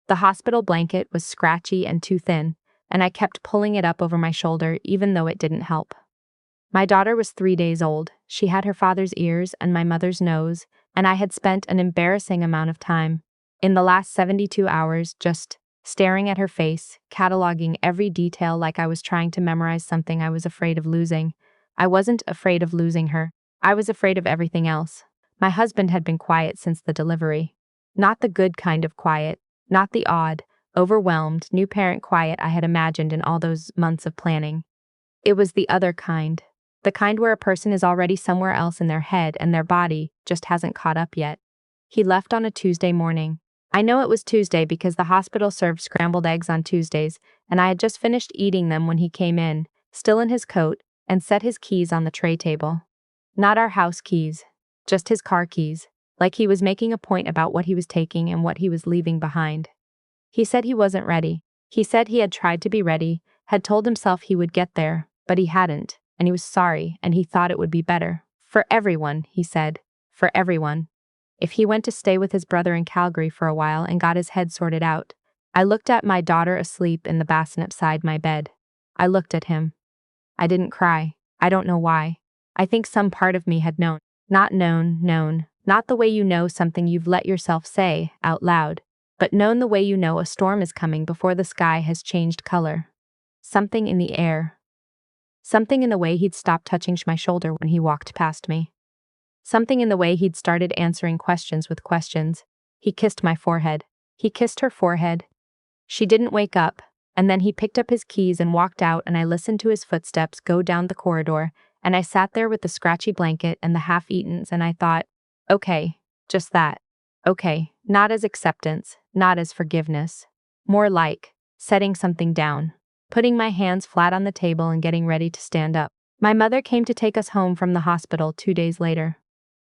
The hospital blanket was scratchy and too thin, and I kept pulling it up over my shoulder even though it didn't help. My daughter was 3 days old. She had her father's ears and my mother's nose, and I had spent an embarrassing amount of time in the last 72 hours just staring at her face, cataloging every detail like I was trying to memorize something I was afraid of losing. I wasn't afraid of losing her. I was afraid of everything else. My husband had been quiet since the delivery. Not the good kind of quiet, not the odd, overwhelmed, new parent quiet I had imagined in all those months of planning. It was the other kind. The kind where a person is already somewhere else in their head and their body just hasn't caught up yet. He left on a Tuesday morning. I know it was Tuesday because the hospital served scrambled eggs on Tuesdays, and I had just finished eating them when he came in, still in his coat, and set his keys on the tray table. Not our house keys, just his car keys, like he was making a point about what he was taking and what he was leaving behind. He said he wasn't ready. He said he had tried to be ready, had told himself he would get there, but he hadn't, and he was sorry, and he thought it would be better. For everyone, he said. For everyone. If he went to stay with his brother in Calgary for a while and got his head sorted out. I looked at my daughter asleep in the bassinet beside my bed. I looked at him. I didn't cry. I don't know why. I think some part of me had known. Not known. Not the way you know something you've let yourself say out loud, but known the way you know a storm is coming before the sky has changed color. Something in the air. Something in the way he'd stopped touching my shoulder when he walked past me. Something in the way he'd started answering questions with questions. He kissed my forehead. He kissed her forehead. She didn't wake up, and then he picked up his keys and walked out, and I listened to his footsteps go down the corridor, and I sat there with the scratchy blanket and the half-eatens, and I thought, okay, just that. Okay, not as acceptance, not as forgiveness. More like setting something down. Putting my hands flat on the table and getting ready to stand up. My mother came to take us home from the hospital 2 days later.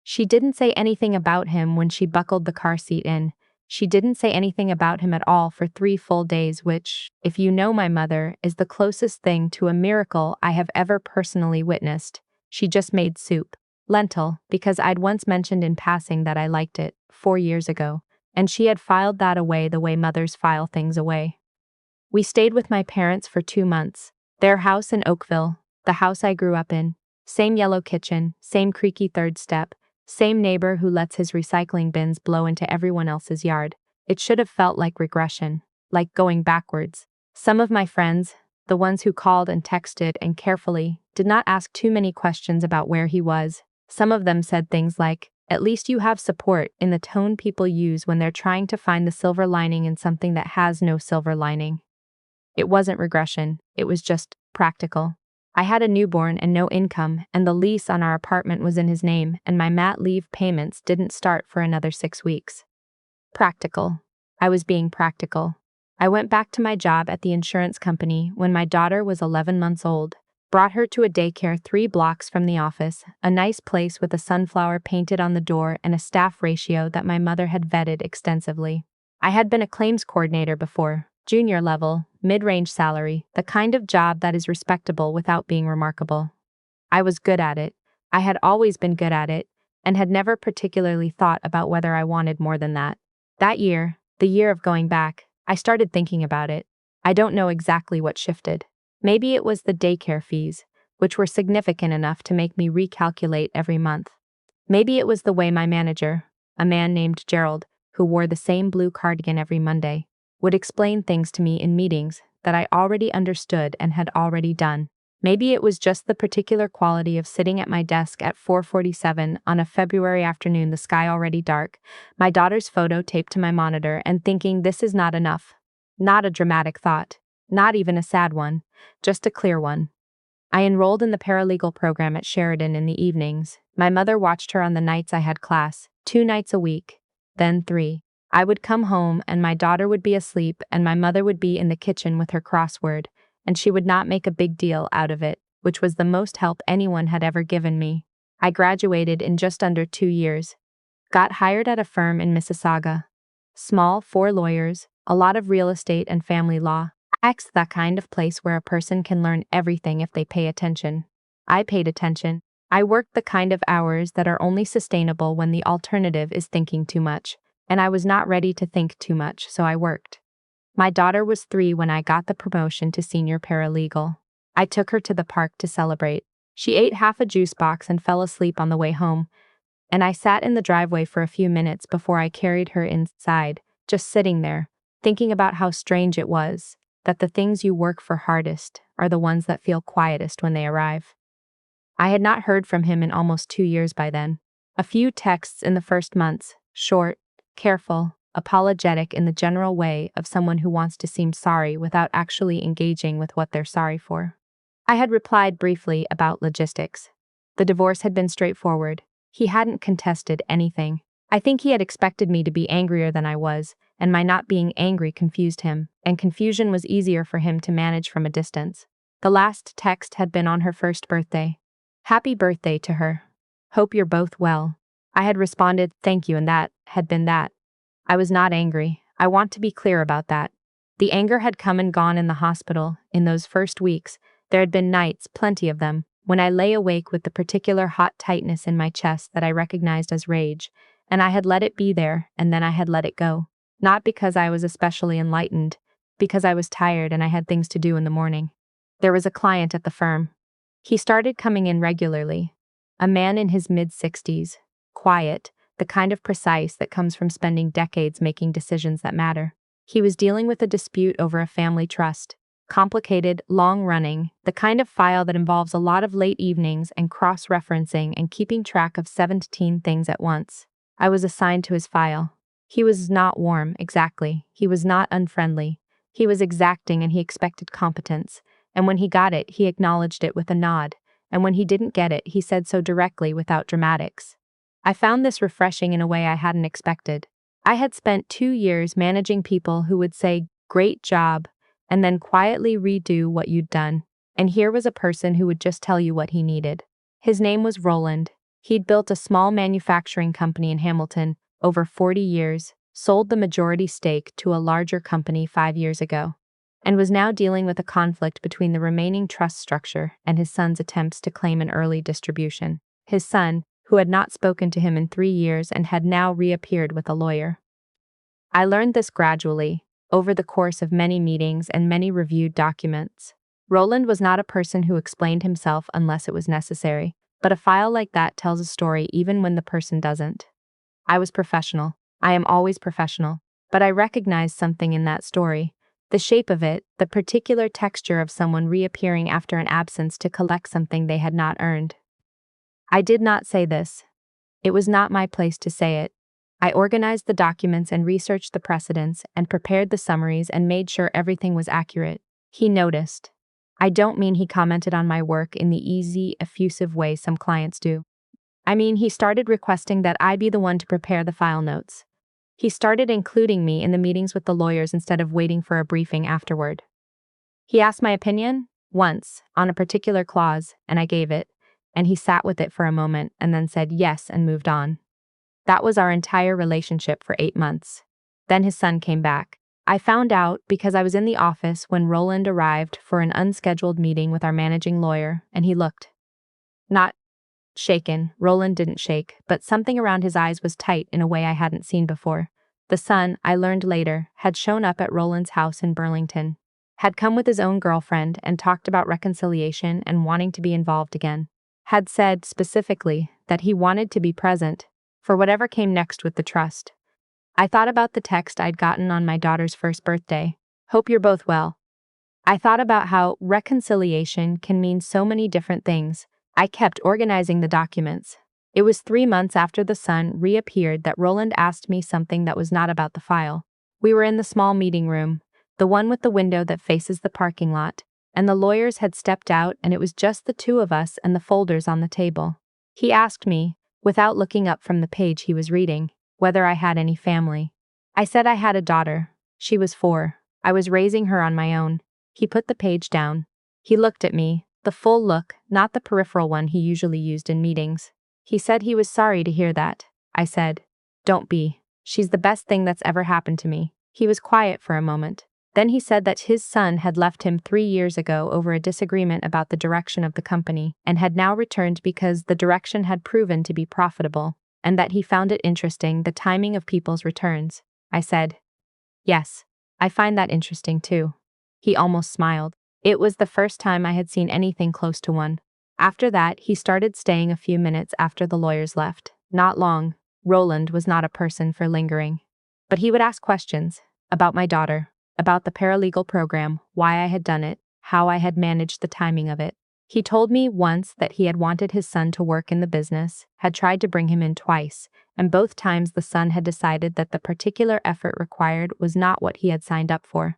She didn't say anything about him when she buckled the car seat in. She didn't say anything about him at all for 3 full days, which, if you know my mother, is the closest thing to a miracle I have ever personally witnessed. She just made soup. Lentil, because I'd once mentioned in passing that I liked it, 4 years ago, and she had filed that away the way mothers file things away. We stayed with my parents for 2 months. Their house in Oakville, the house I grew up in. Same yellow kitchen, same creaky third step, same neighbor who lets his recycling bins blow into everyone else's yard. It should have felt like regression, like going backwards. Some of my friends, the ones who called and texted and carefully, did not ask too many questions about where he was. Some of them said things like, "At least you have support," in the tone people use when they're trying to find the silver lining in something that has no silver lining. It wasn't regression, it was just practical. I had a newborn and no income, and the lease on our apartment was in his name, and my mat leave payments didn't start for another 6 weeks. Practical. I was being practical. I went back to my job at the insurance company when my daughter was 11 months old, brought her to a daycare 3 blocks from the office, a nice place with a sunflower painted on the door and a staff ratio that my mother had vetted extensively. I had been a claims coordinator before, junior level, mid-range salary, the kind of job that is respectable without being remarkable. I was good at it. I had always been good at it, and had never particularly thought about whether I wanted more than that. That year, the year of going back, I started thinking about it. I don't know exactly what shifted. Maybe it was the daycare fees, which were significant enough to make me recalculate every month. Maybe it was the way my manager, a man named Gerald, who wore the same blue cardigan every Monday, would explain things to me in meetings that I already understood and had already done. Maybe it was just the particular quality of sitting at my desk at 4:47 on a February afternoon, the sky already dark, my daughter's photo taped to my monitor, and thinking this is not enough. Not a dramatic thought. Not even a sad one. Just a clear one. I enrolled in the paralegal program at Sheridan in the evenings. My mother watched her on the nights I had class, 2 nights a week, then 3. I would come home and my daughter would be asleep and my mother would be in the kitchen with her crossword, and she would not make a big deal out of it, which was the most help anyone had ever given me. I graduated in just under 2 years. Got hired at a firm in Mississauga. Small, 4 lawyers, a lot of real estate and family law. That kind of place where a person can learn everything if they pay attention. I paid attention. I worked the kind of hours that are only sustainable when the alternative is thinking too much, and I was not ready to think too much, so I worked. My daughter was 3 when I got the promotion to senior paralegal. I took her to the park to celebrate. She ate half a juice box and fell asleep on the way home, and I sat in the driveway for a few minutes before I carried her inside, just sitting there, thinking about how strange it was that the things you work for hardest are the ones that feel quietest when they arrive. I had not heard from him in almost 2 years by then. A few texts in the first months, short, careful, apologetic in the general way of someone who wants to seem sorry without actually engaging with what they're sorry for. I had replied briefly about logistics. The divorce had been straightforward. He hadn't contested anything. I think he had expected me to be angrier than I was, and my not being angry confused him, and confusion was easier for him to manage from a distance. The last text had been on her first birthday. Happy birthday to her. Hope you're both well. I had responded, thank you, and that had been that. I was not angry. I want to be clear about that. The anger had come and gone in the hospital in those first weeks. There had been nights, plenty of them, when I lay awake with the particular hot tightness in my chest that I recognized as rage, and I had let it be there, and then I had let it go. Not because I was especially enlightened, because I was tired and I had things to do in the morning. There was a client at the firm. He started coming in regularly. A man in his mid-60s, quiet, the kind of precise that comes from spending decades making decisions that matter. He was dealing with a dispute over a family trust. Complicated, long-running, the kind of file that involves a lot of late evenings and cross-referencing and keeping track of 17 things at once. I was assigned to his file. He was not warm, exactly. He was not unfriendly. He was exacting and he expected competence. And when he got it, he acknowledged it with a nod. And when he didn't get it, he said so directly without dramatics. I found this refreshing in a way I hadn't expected. I had spent 2 years managing people who would say, great job, and then quietly redo what you'd done. And here was a person who would just tell you what he needed. His name was Roland. He'd built a small manufacturing company in Hamilton over 40 years, sold the majority stake to a larger company 5 years ago, and was now dealing with a conflict between the remaining trust structure and his son's attempts to claim an early distribution. His son, who had not spoken to him in 3 years and had now reappeared with a lawyer. I learned this gradually, over the course of many meetings and many reviewed documents. Roland was not a person who explained himself unless it was necessary, but a file like that tells a story even when the person doesn't. I was professional. I am always professional, but I recognized something in that story. The shape of it, the particular texture of someone reappearing after an absence to collect something they had not earned. I did not say this. It was not my place to say it. I organized the documents and researched the precedents and prepared the summaries and made sure everything was accurate. He noticed. I don't mean he commented on my work in the easy, effusive way some clients do. I mean he started requesting that I be the one to prepare the file notes. He started including me in the meetings with the lawyers instead of waiting for a briefing afterward. He asked my opinion, once, on a particular clause, and I gave it, and he sat with it for a moment and then said yes and moved on. That was our entire relationship for 8 months. Then his son came back. I found out because I was in the office when Roland arrived for an unscheduled meeting with our managing lawyer, and he looked. Not shaken. Roland didn't shake, but something around his eyes was tight in a way I hadn't seen before. The son, I learned later, had shown up at Roland's house in Burlington. Had come with his own girlfriend and talked about reconciliation and wanting to be involved again. Had said, specifically, that he wanted to be present for whatever came next with the trust. I thought about the text I'd gotten on my daughter's first birthday. Hope you're both well. I thought about how reconciliation can mean so many different things. I kept organizing the documents. It was 3 months after the son reappeared that Roland asked me something that was not about the file. We were in the small meeting room, the one with the window that faces the parking lot, and the lawyers had stepped out and it was just the 2 of us and the folders on the table. He asked me, without looking up from the page he was reading, whether I had any family. I said I had a daughter. She was 4. I was raising her on my own. He put the page down. He looked at me, the full look, not the peripheral one he usually used in meetings. He said he was sorry to hear that. I said, don't be. She's the best thing that's ever happened to me. He was quiet for a moment. Then he said that his son had left him 3 years ago over a disagreement about the direction of the company and had now returned because the direction had proven to be profitable, and that he found it interesting the timing of people's returns. I said, yes. I find that interesting too. He almost smiled. It was the first time I had seen anything close to one. After that, he started staying a few minutes after the lawyers left. Not long. Roland was not a person for lingering. But he would ask questions about my daughter, about the paralegal program, why I had done it, how I had managed the timing of it. He told me once that he had wanted his son to work in the business, had tried to bring him in twice, and both times the son had decided that the particular effort required was not what he had signed up for.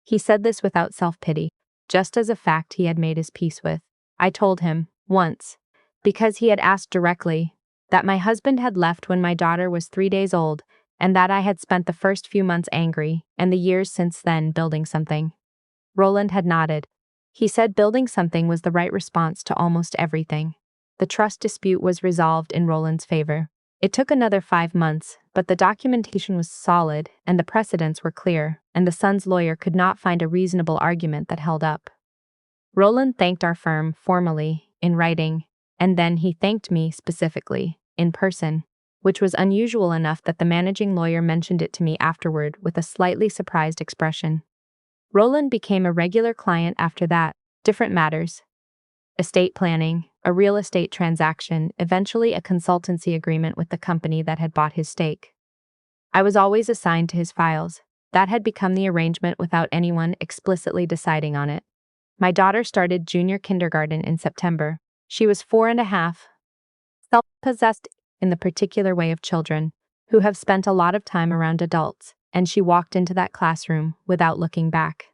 He said this without self-pity, just as a fact he had made his peace with. I told him, once, because he had asked directly, that my husband had left when my daughter was 3 days old, and that I had spent the first few months angry, and the years since then building something. Roland had nodded. He said building something was the right response to almost everything. The trust dispute was resolved in Roland's favor. It took another 5 months, but the documentation was solid, and the precedents were clear, and the son's lawyer could not find a reasonable argument that held up. Roland thanked our firm formally, in writing, and then he thanked me specifically, in person, which was unusual enough that the managing lawyer mentioned it to me afterward with a slightly surprised expression. Roland became a regular client after that. Different matters. Estate planning, a real estate transaction, eventually a consultancy agreement with the company that had bought his stake. I was always assigned to his files. That had become the arrangement without anyone explicitly deciding on it. My daughter started junior kindergarten in September. She was 4.5, self-possessed in the particular way of children, who have spent a lot of time around adults, and she walked into that classroom without looking back.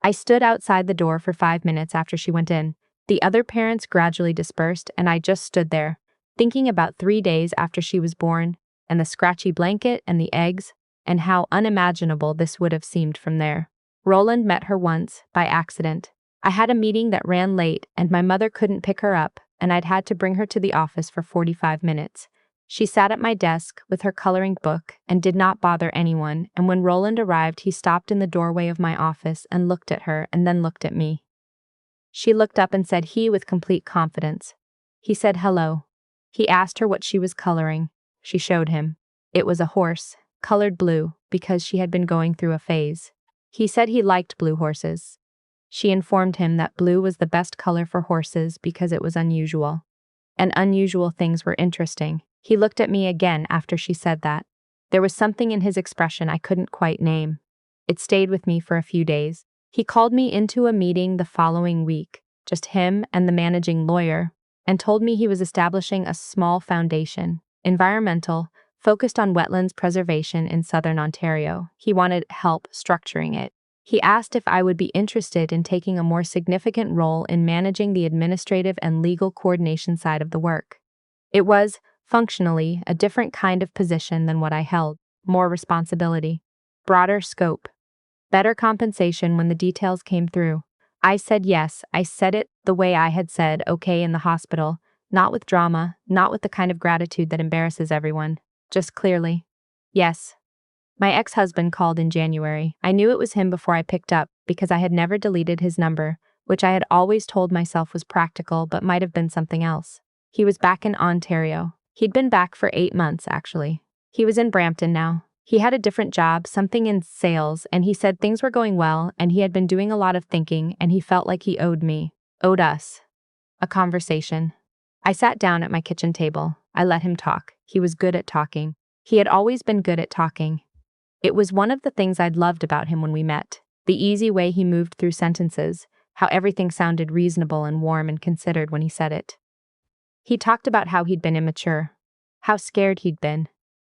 I stood outside the door for 5 minutes after she went in. The other parents gradually dispersed, and I just stood there, thinking about 3 days after she was born, and the scratchy blanket and the eggs, and how unimaginable this would have seemed from there. Roland met her once, by accident. I had a meeting that ran late, and my mother couldn't pick her up, and I'd had to bring her to the office for 45 minutes. She sat at my desk with her coloring book and did not bother anyone, and when Roland arrived, he stopped in the doorway of my office and looked at her and then looked at me. She looked up and said he with complete confidence. He said hello. He asked her what she was coloring. She showed him. It was a horse, colored blue, because she had been going through a phase. He said he liked blue horses. She informed him that blue was the best color for horses because it was unusual. And unusual things were interesting. He looked at me again after she said that. There was something in his expression I couldn't quite name. It stayed with me for a few days. He called me into a meeting the following week, just him and the managing lawyer, and told me he was establishing a small foundation, environmental, focused on wetlands preservation in southern Ontario. He wanted help structuring it. He asked if I would be interested in taking a more significant role in managing the administrative and legal coordination side of the work. It was, functionally, a different kind of position than what I held, more responsibility, broader scope, better compensation when the details came through. I said yes. I said it the way I had said okay in the hospital, not with drama, not with the kind of gratitude that embarrasses everyone, just clearly. Yes. My ex-husband called in January. I knew it was him before I picked up because I had never deleted his number, which I had always told myself was practical but might have been something else. He was back in Ontario. He'd been back for 8 months, actually. He was in Brampton now. He had a different job, something in sales, and he said things were going well, and he had been doing a lot of thinking, and he felt like he owed us, a conversation. I sat down at my kitchen table. I let him talk. He was good at talking. He had always been good at talking. It was one of the things I'd loved about him when we met, the easy way he moved through sentences, how everything sounded reasonable and warm and considered when he said it. He talked about how he'd been immature, how scared he'd been,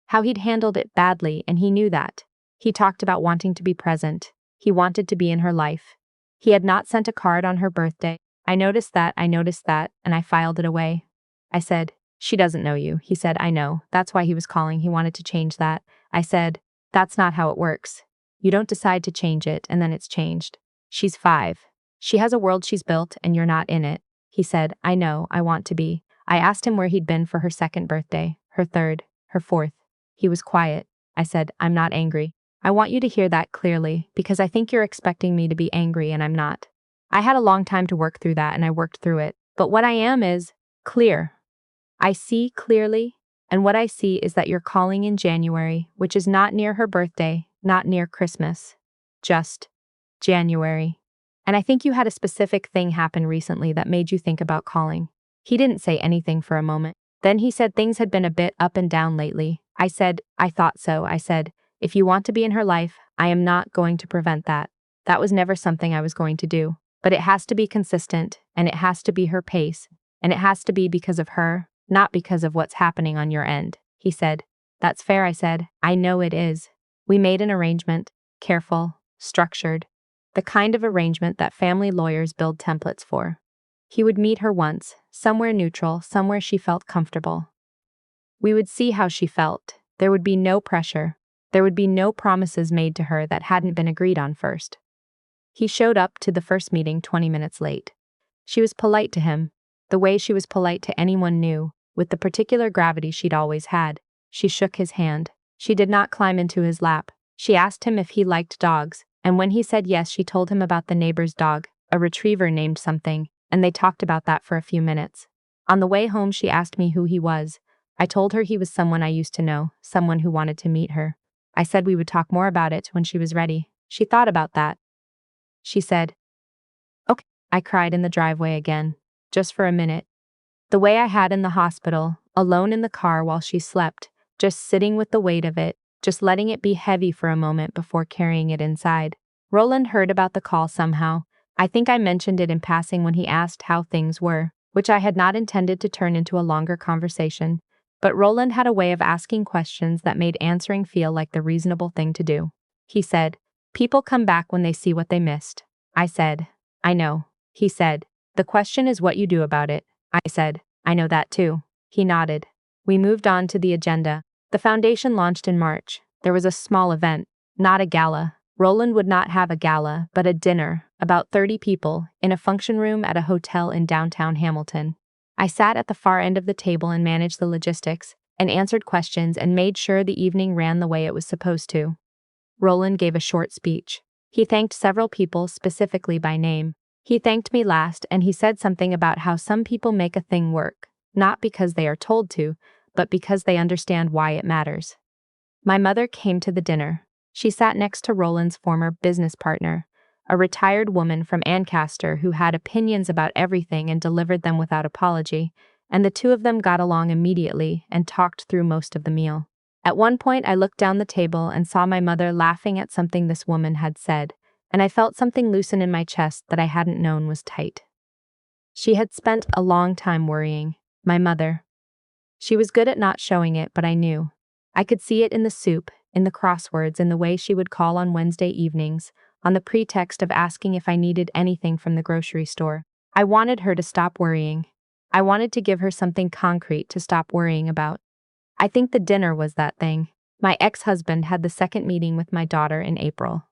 how he'd handled it badly, and he knew that. He talked about wanting to be present. He wanted to be in her life. He had not sent a card on her birthday. I noticed that, and I filed it away. I said, "She doesn't know you." He said, "I know. That's why he was calling. He wanted to change that." I said, "That's not how it works. You don't decide to change it, and then it's changed. She's 5. She has a world she's built, and you're not in it." He said, "I know, I want to be." I asked him where he'd been for her 2nd birthday, her 3rd, her 4th. He was quiet. I said, "I'm not angry. I want you to hear that clearly, because I think you're expecting me to be angry, and I'm not. I had a long time to work through that, and I worked through it. But what I am is clear. I see clearly, and what I see is that you're calling in January, which is not near her birthday, not near Christmas. just January. And I think you had a specific thing happen recently that made you think about calling. He didn't say anything for a moment. Then he said things had been a bit up and down lately. I said, I thought so. I said, if you want to be in her life, I am not going to prevent that. That was never something I was going to do. But it has to be consistent, and it has to be her pace, and it has to be because of her, not because of what's happening on your end. He said, that's fair. I said, I know it is. We made an arrangement, careful, structured, the kind of arrangement that family lawyers build templates for. He would meet her once, somewhere neutral, somewhere she felt comfortable. We would see how she felt. There would be no pressure. There would be no promises made to her that hadn't been agreed on first. He showed up to the first meeting 20 minutes late. She was polite to him, the way she was polite to anyone new, with the particular gravity she'd always had. She shook his hand. She did not climb into his lap. She asked him if he liked dogs, and when he said yes, she told him about the neighbor's dog, a retriever named something, and they talked about that for a few minutes. On the way home, she asked me who he was. I told her he was someone I used to know, someone who wanted to meet her. I said we would talk more about it when she was ready. She thought about that. She said, okay. I cried in the driveway again, just for a minute. The way I had in the hospital, alone in the car while she slept, just sitting with the weight of it, just letting it be heavy for a moment before carrying it inside. Roland heard about the call somehow. I think I mentioned it in passing when he asked how things were, which I had not intended to turn into a longer conversation. But Roland had a way of asking questions that made answering feel like the reasonable thing to do. He said, people come back when they see what they missed. I said, I know. He said, the question is what you do about it. I said, I know that too. He nodded. We moved on to the agenda. The foundation launched in March. There was a small event, not a gala. Roland would not have a gala, but a dinner, about 30 people, in a function room at a hotel in downtown Hamilton. I sat at the far end of the table and managed the logistics, and answered questions and made sure the evening ran the way it was supposed to. Roland gave a short speech. He thanked several people specifically by name. He thanked me last, and he said something about how some people make a thing work, not because they are told to, but because they understand why it matters. My mother came to the dinner. She sat next to Roland's former business partner, a retired woman from Ancaster who had opinions about everything and delivered them without apology, and the two of them got along immediately and talked through most of the meal. At one point, I looked down the table and saw my mother laughing at something this woman had said, and I felt something loosen in my chest that I hadn't known was tight. She had spent a long time worrying, my mother. She was good at not showing it, but I knew. I could see it in the soup, in the crosswords, in the way she would call on Wednesday evenings, on the pretext of asking if I needed anything from the grocery store. I wanted her to stop worrying. I wanted to give her something concrete to stop worrying about. I think the dinner was that thing. My ex-husband had the second meeting with my daughter in April.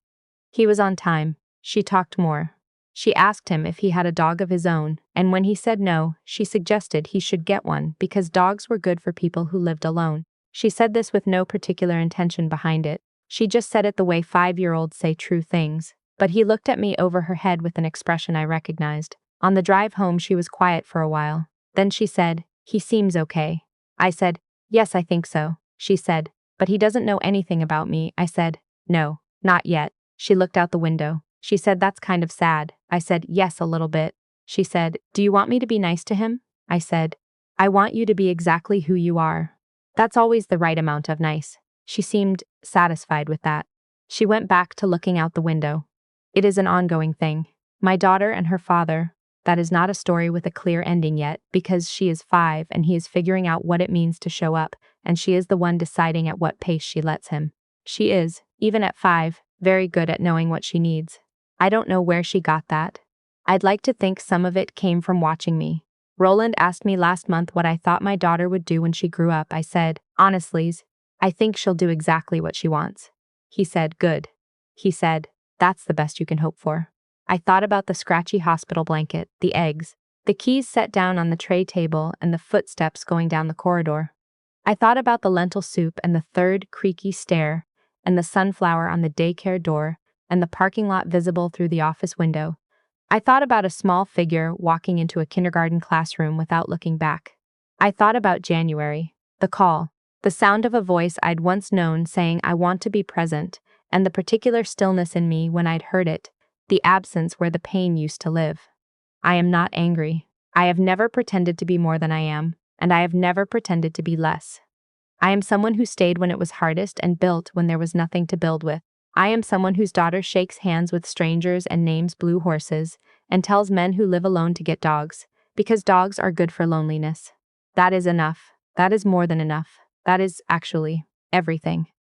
He was on time. She talked more. She asked him if he had a dog of his own, and when he said no, she suggested he should get one because dogs were good for people who lived alone. She said this with no particular intention behind it. She just said it the way 5-year-olds say true things. But he looked at me over her head with an expression I recognized. On the drive home, she was quiet for a while. Then she said, he seems okay. I said, yes, I think so. She said, but he doesn't know anything about me. I said, no, not yet. She looked out the window. She said, that's kind of sad. I said, yes, a little bit. She said, do you want me to be nice to him? I said, I want you to be exactly who you are. That's always the right amount of nice. She seemed satisfied with that. She went back to looking out the window. It is an ongoing thing. My daughter and her father, that is not a story with a clear ending yet, because she is 5 and he is figuring out what it means to show up, and she is the one deciding at what pace she lets him. She is, even at 5, very good at knowing what she needs. I don't know where she got that. I'd like to think some of it came from watching me. Roland asked me last month what I thought my daughter would do when she grew up. I said, honestly, I think she'll do exactly what she wants. He said, good. He said, that's the best you can hope for. I thought about the scratchy hospital blanket, the eggs, the keys set down on the tray table, and the footsteps going down the corridor. I thought about the lentil soup and the third creaky stair, and the sunflower on the daycare door, and the parking lot visible through the office window. I thought about a small figure walking into a kindergarten classroom without looking back. I thought about January, the call, the sound of a voice I'd once known saying I want to be present, and the particular stillness in me when I'd heard it, the absence where the pain used to live. I am not angry. I have never pretended to be more than I am, and I have never pretended to be less. I am someone who stayed when it was hardest and built when there was nothing to build with. I am someone whose daughter shakes hands with strangers and names blue horses, and tells men who live alone to get dogs, because dogs are good for loneliness. That is enough. That is more than enough. That is, actually, everything.